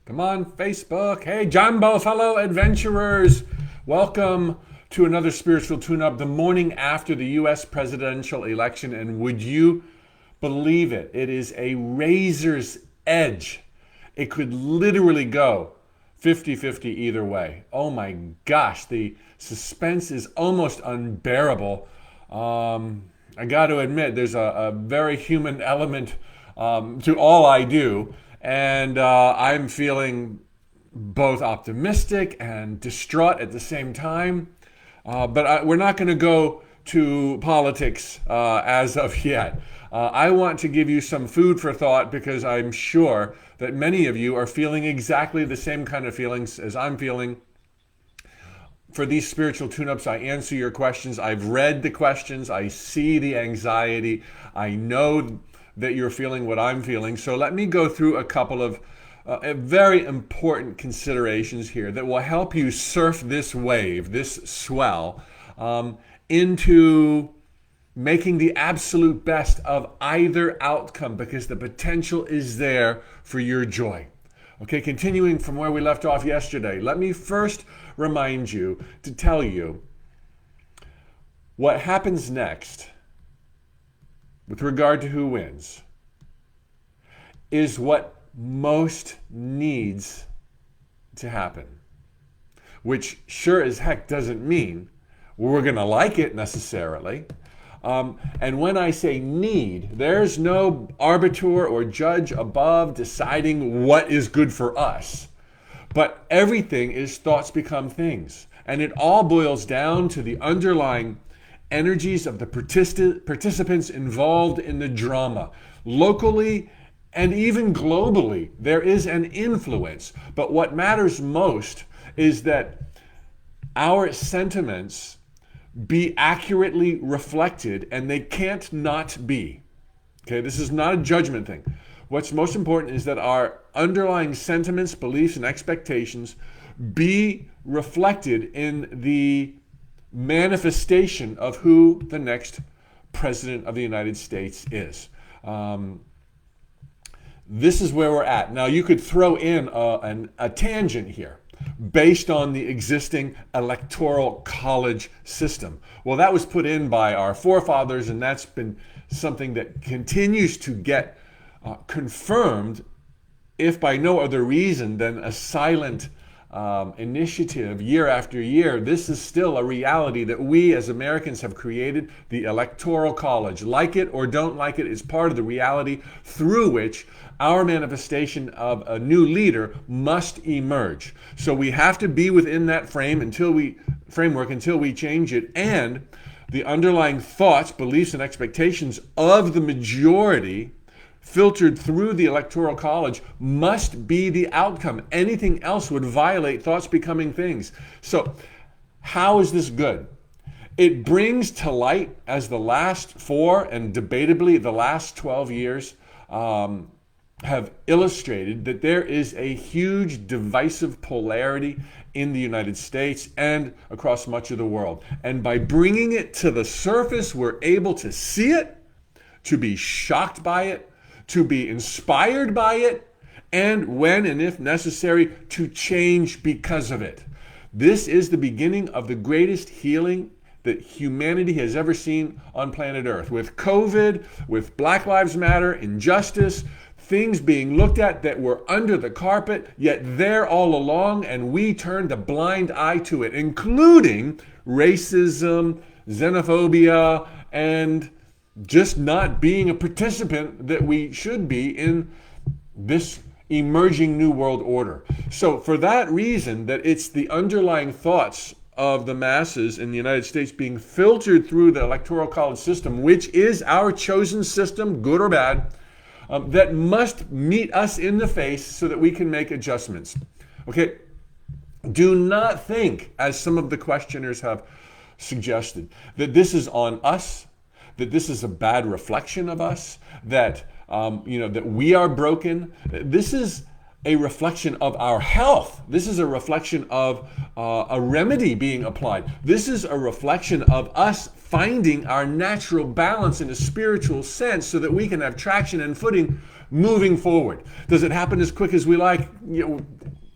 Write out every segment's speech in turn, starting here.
Come on, Facebook. Hey, Jumbo, fellow adventurers. Welcome to another spiritual tune-up the morning after the U.S. presidential election. And would you believe it? It is a razor's edge. It could literally go 50-50 either way. Oh my gosh, the suspense is almost unbearable. I got to admit, there's a very human element to all I do. And I'm feeling both optimistic and distraught at the same time. We're not going to go to politics as of yet. I want to give you some food for thought because I'm sure that many of you are feeling exactly the same kind of feelings as I'm feeling. For these spiritual tune-ups, I answer your questions. I've read the questions. I see the anxiety. I know that you're feeling what I'm feeling. So let me go through a couple of very important considerations here that will help you surf this wave, this swell, into making the absolute best of either outcome because the potential is there for your joy. Okay, continuing from where we left off yesterday, let me first remind you to tell you what happens next with regard to who wins is what most needs to happen, which sure as heck doesn't mean we're going to like it necessarily. And when I say need, there's no arbiter or judge above deciding what is good for us. But everything is thoughts become things. And it all boils down to the underlying energies of the participants involved in the drama. Locally and even globally, there is an influence. But what matters most is that our sentiments be accurately reflected, and they can't not be. Okay, this is not a judgment thing. What's most important is that our underlying sentiments, beliefs, and expectations be reflected in the manifestation of who the next president of the United States is. This is where we're at. Now, you could throw in a tangent here based on the existing electoral college system. Well, that was put in by our forefathers, and that's been something that continues to get confirmed, if by no other reason than a silent initiative year after year. This is still a reality that we as Americans have created, the Electoral College. Like it or don't like it, is part of the reality through which our manifestation of a new leader must emerge. So we have to be within that framework until we change it, and the underlying thoughts, beliefs, and expectations of the majority filtered through the Electoral College must be the outcome. Anything else would violate thoughts becoming things. So how is this good? It brings to light, as the last 4 and debatably the last 12 years have illustrated, that there is a huge divisive polarity in the United States and across much of the world. And by bringing it to the surface, we're able to see it, to be shocked by it, to be inspired by it, and when and if necessary, to change because of it. This is the beginning of the greatest healing that humanity has ever seen on planet Earth. With COVID, with Black Lives Matter, injustice, things being looked at that were under the carpet, yet there all along, and we turned a blind eye to it, including racism, xenophobia, and just not being a participant that we should be in this emerging new world order. So for that reason, that it's the underlying thoughts of the masses in the United States being filtered through the Electoral College system, which is our chosen system, good or bad, that must meet us in the face so that we can make adjustments. Okay, do not think, as some of the questioners have suggested, that this is on us, that this is a bad reflection of us, that that we are broken. This is a reflection of our health. This is a reflection of a remedy being applied. This is a reflection of us finding our natural balance in a spiritual sense so that we can have traction and footing moving forward. Does it happen as quick as we like?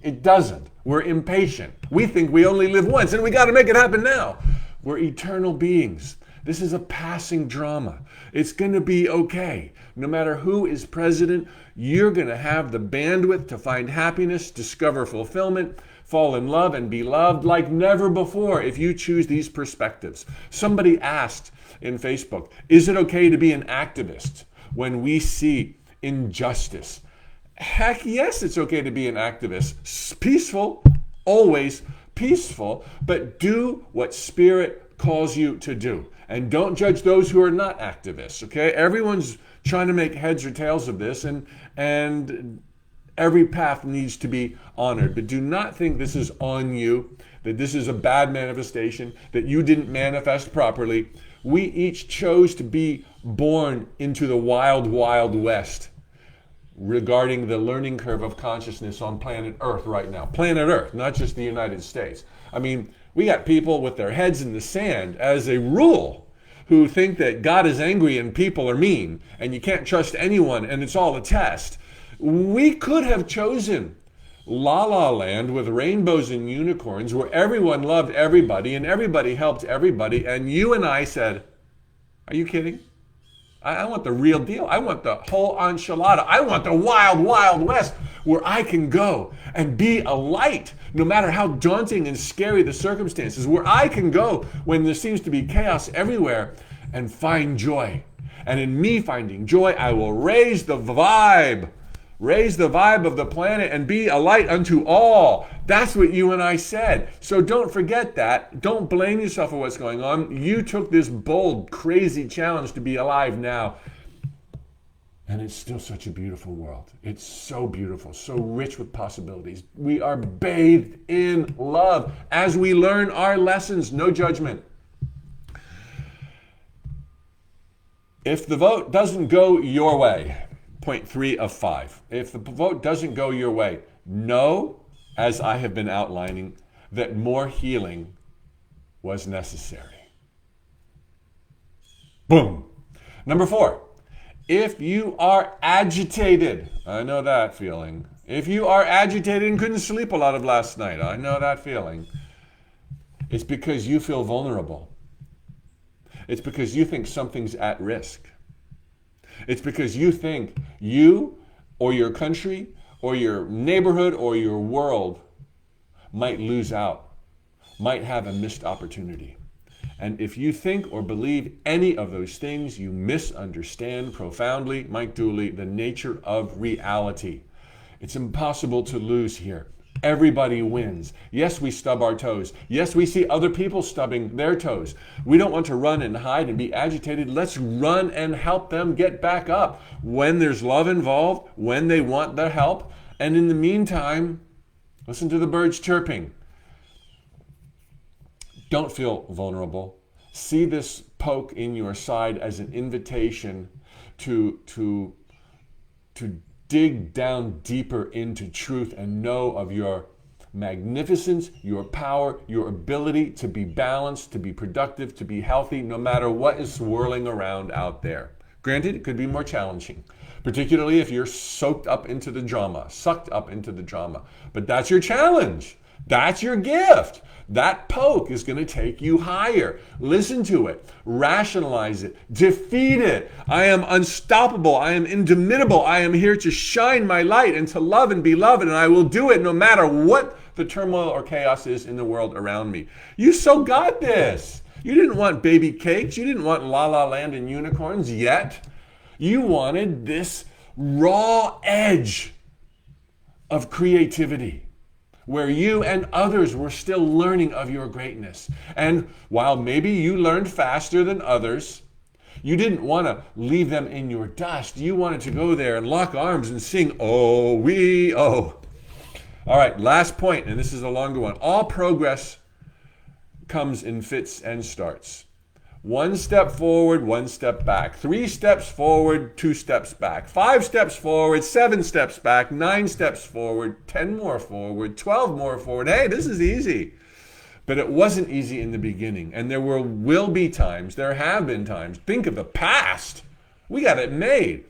It doesn't. We're impatient. We think we only live once and we got to make it happen now. We're eternal beings. This is a passing drama. It's going to be okay. No matter who is president, you're going to have the bandwidth to find happiness, discover fulfillment, fall in love, and be loved like never before if you choose these perspectives. Somebody asked in Facebook, is it okay to be an activist when we see injustice? Heck yes, it's okay to be an activist. Peaceful, always peaceful, but do what Spirit calls you to do. And don't judge those who are not activists, okay? Everyone's trying to make heads or tails of this, and every path needs to be honored. But do not think this is on you, that this is a bad manifestation, that you didn't manifest properly. We each chose to be born into the wild, wild west regarding the learning curve of consciousness on planet Earth right now. Planet Earth, not just the United States. I mean, we got people with their heads in the sand as a rule who think that God is angry and people are mean and you can't trust anyone and it's all a test. We could have chosen La La Land with rainbows and unicorns where everyone loved everybody and everybody helped everybody, and you and I said, are you kidding? I want the real deal. I want the whole enchilada. I want the wild, wild west where I can go and be a light no matter how daunting and scary the circumstances, where I can go when there seems to be chaos everywhere and find joy. And in me finding joy, I will raise the vibe of the planet and be a light unto all. That's what you and I said. So don't forget that. Don't blame yourself for what's going on. You took this bold, crazy challenge to be alive now. And it's still such a beautiful world. It's so beautiful, so rich with possibilities. We are bathed in love as we learn our lessons. No judgment. If the vote doesn't go your way, point 3 of 5. If the vote doesn't go your way, know, as I have been outlining, that more healing was necessary. Boom. Number 4, if you are agitated, I know that feeling. If you are agitated and couldn't sleep a lot of last night, I know that feeling. It's because you feel vulnerable. It's because you think something's at risk. It's because you think you or your country or your neighborhood or your world might lose out, might have a missed opportunity. And if you think or believe any of those things, you misunderstand profoundly, Mike Dooley, the nature of reality. It's impossible to lose here. Everybody wins. Yes, we stub our toes. Yes, we see other people stubbing their toes. We don't want to run and hide and be agitated. Let's run and help them get back up when there's love involved, when they want the help. And in the meantime, listen to the birds chirping. Don't feel vulnerable. See this poke in your side as an invitation to dig down deeper into truth and know of your magnificence, your power, your ability to be balanced, to be productive, to be healthy, no matter what is swirling around out there. Granted, it could be more challenging, particularly if you're sucked up into the drama. But that's your challenge. That's your gift. That poke is going to take you higher. Listen to it. Rationalize it. Defeat it. I am unstoppable. I am indomitable. I am here to shine my light and to love and be loved, and I will do it no matter what the turmoil or chaos is in the world around me. You so got this. You didn't want baby cakes. You didn't want La La Land and unicorns yet. You wanted this raw edge of creativity, where you and others were still learning of your greatness. And while maybe you learned faster than others, you didn't want to leave them in your dust. You wanted to go there and lock arms and sing, "Oh, we, oh." All right, last point, and this is a longer one. All progress comes in fits and starts. 1 step forward, 1 step back. 3 steps forward, 2 steps back. 5 steps forward, 7 steps back. 9 steps forward, 10 more forward, 12 more forward. Hey, this is easy. But it wasn't easy in the beginning. And there will be times, there have been times. Think of the past. We got it made.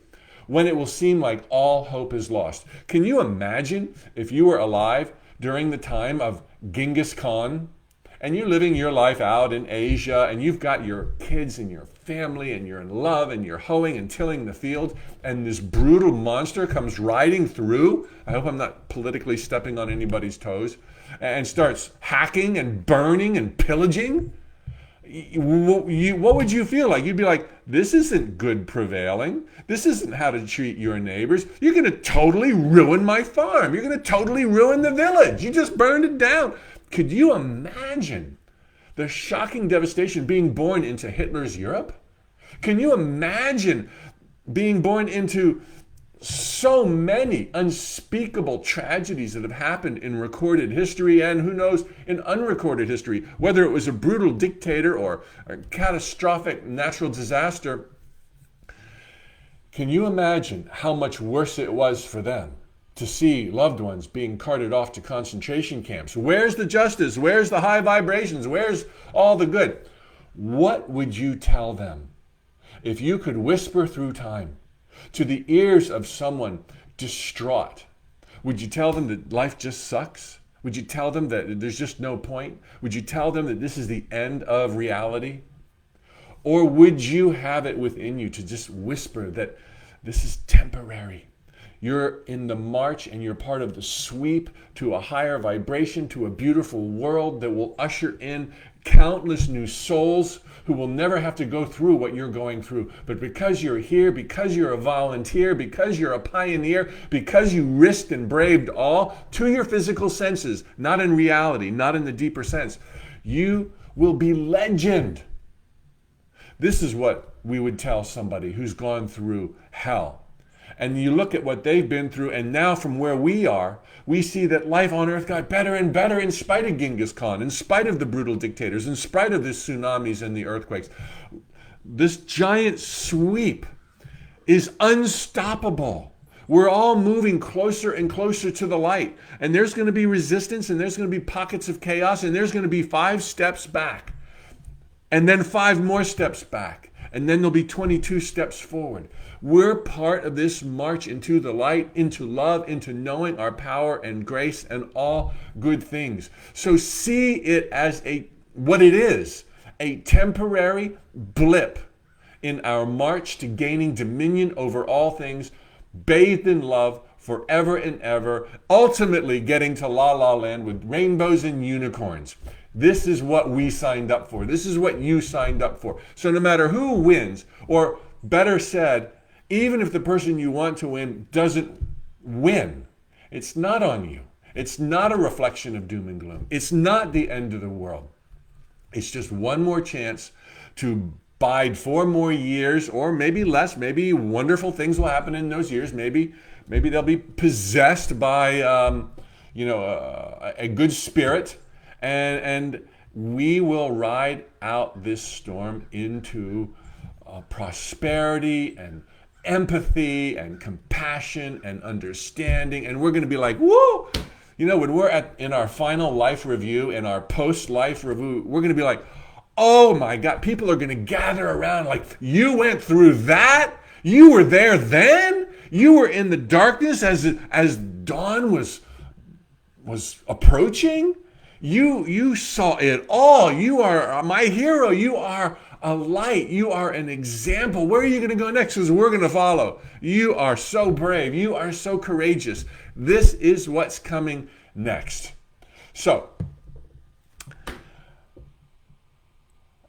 when it will seem like all hope is lost. Can you imagine if you were alive during the time of Genghis Khan and you're living your life out in Asia and you've got your kids and your family and you're in love and you're hoeing and tilling the field and this brutal monster comes riding through? I hope I'm not politically stepping on anybody's toes, and starts hacking and burning and pillaging. What would you feel like? You'd be like, this isn't good prevailing. This isn't how to treat your neighbors. You're going to totally ruin my farm. You're going to totally ruin the village. You just burned it down. Could you imagine the shocking devastation being born into Hitler's Europe? Can you imagine being born into so many unspeakable tragedies that have happened in recorded history and, who knows, in unrecorded history, whether it was a brutal dictator or a catastrophic natural disaster? Can you imagine how much worse it was for them to see loved ones being carted off to concentration camps? Where's the justice? Where's the high vibrations? Where's all the good? What would you tell them if you could whisper through time to the ears of someone distraught? Would you tell them that life just sucks? Would you tell them that there's just no point? Would you tell them that this is the end of reality? Or would you have it within you to just whisper that this is temporary? You're in the march and you're part of the sweep to a higher vibration, to a beautiful world that will usher in countless new souls who will never have to go through what you're going through. But because you're here, because you're a volunteer, because you're a pioneer, because you risked and braved all to your physical senses, not in reality, not in the deeper sense, you will be legend. This is what we would tell somebody who's gone through hell. And you look at what they've been through, and now from where we are, we see that life on earth got better and better in spite of Genghis Khan, in spite of the brutal dictators, in spite of the tsunamis and the earthquakes. This giant sweep is unstoppable. We're all moving closer and closer to the light. And there's going to be resistance, and there's going to be pockets of chaos, and there's going to be 5 steps back, and then 5 more steps back, and then there'll be 22 steps forward. We're part of this march into the light, into love, into knowing our power and grace and all good things. So see it as what it is, a temporary blip in our march to gaining dominion over all things, bathed in love forever and ever, ultimately getting to La La Land with rainbows and unicorns. This is what we signed up for. This is what you signed up for. So no matter who wins, or better said, even if the person you want to win doesn't win, it's not on you. It's not a reflection of doom and gloom. It's not the end of the world. It's just one more chance to bide 4 more years, or maybe less. Maybe wonderful things will happen in those years. Maybe they'll be possessed by a good spirit, and we will ride out this storm into prosperity and empathy and compassion and understanding. And we're going to be like, whoa! When we're in our final life review, in our post-life review, we're going to be like, oh my God, people are going to gather around like, you went through that? You were there then? You were in the darkness as dawn was approaching? You saw it all. You are my hero. You are a light. You are an example. Where are you going to go next? Because we're going to follow. You are so brave. You are so courageous. This is what's coming next. So,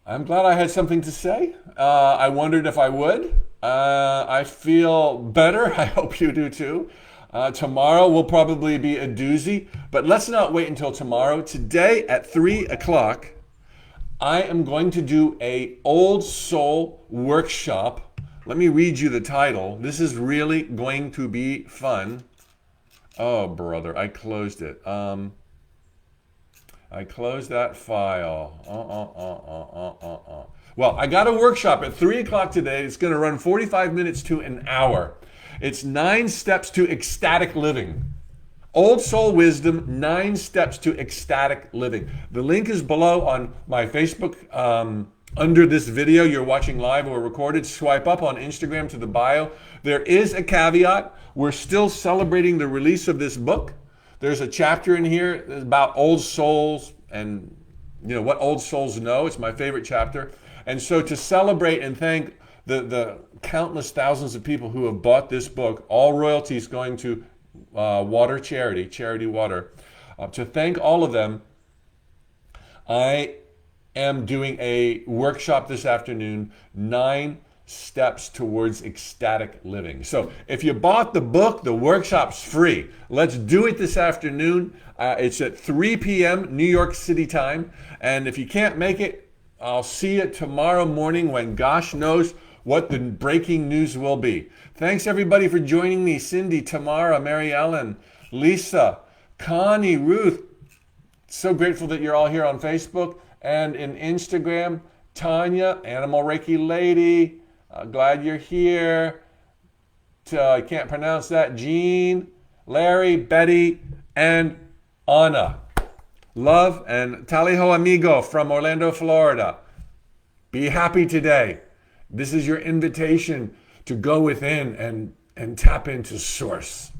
I'm glad I had something to say. I wondered if I would. I feel better. I hope you do too. Tomorrow will probably be a doozy, but let's not wait until tomorrow. Today at 3 o'clock, I am going to do a old soul workshop. Let me read you the title. This is really going to be fun. Oh, brother, I closed it. I closed that file. Well, I got a workshop at 3 o'clock today. It's going to run 45 minutes to an hour. It's 9 steps to ecstatic living. Old Soul Wisdom, 9 steps to ecstatic living. The link is below on my Facebook Under this video you're watching live or recorded, swipe up on Instagram to the bio. There is a caveat. We're still celebrating the release of this book. There's a chapter in here about old souls and what old souls know. It's my favorite chapter. And so to celebrate and thank the countless thousands of people who have bought this book, all royalties going to water charity water. To thank all of them, I am doing a workshop this afternoon, 9 steps towards ecstatic living. So if you bought the book, the workshop's free. Let's do it this afternoon. It's at 3 p.m. New York City time. And if you can't make it, I'll see you tomorrow morning when gosh knows what the breaking news will be. Thanks everybody for joining me. Cindy, Tamara, Mary Ellen, Lisa, Connie, Ruth. So grateful that you're all here on Facebook and in Instagram. Tanya, Animal Reiki Lady, glad you're here. I can't pronounce that. Jean, Larry, Betty, and Anna. Love, and Taliho Amigo from Orlando, Florida. Be happy today. This is your invitation to go within and tap into Source.